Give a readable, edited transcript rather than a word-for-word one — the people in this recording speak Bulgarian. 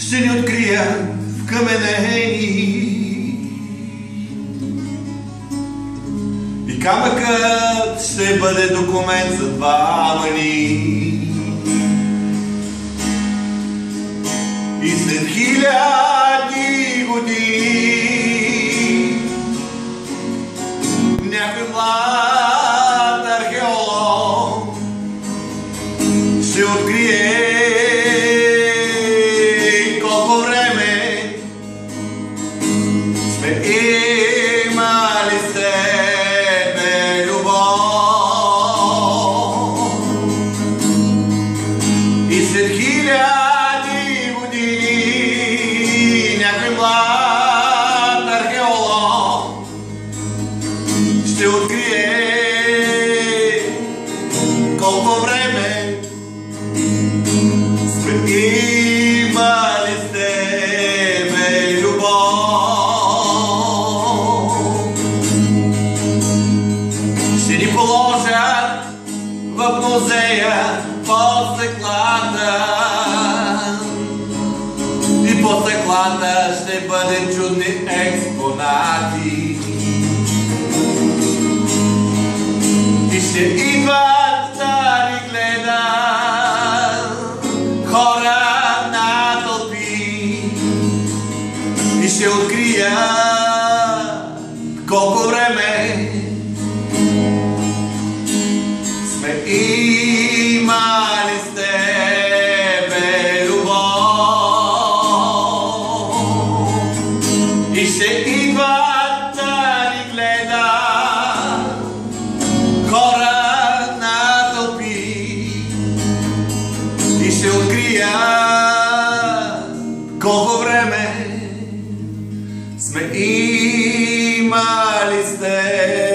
ще ни открия вкаменени и камъкът ще бъде документ за двама ни. И след хиляди години някой млад археолог ще открие колко време сме имали с тебе любов. И след хиляди години някой млад археолог ще открие колко време сме имали с тебе любов. Ще ни положат в музея под стъклата и под стъклата ще бъдем чудни експонати. И ще идват да ни гледат хора на тълпи и ще открия колко време сме имали с тебе любов. И ще идват да ни гледат хора на тълпи и ще открия колко време сме имали с теб.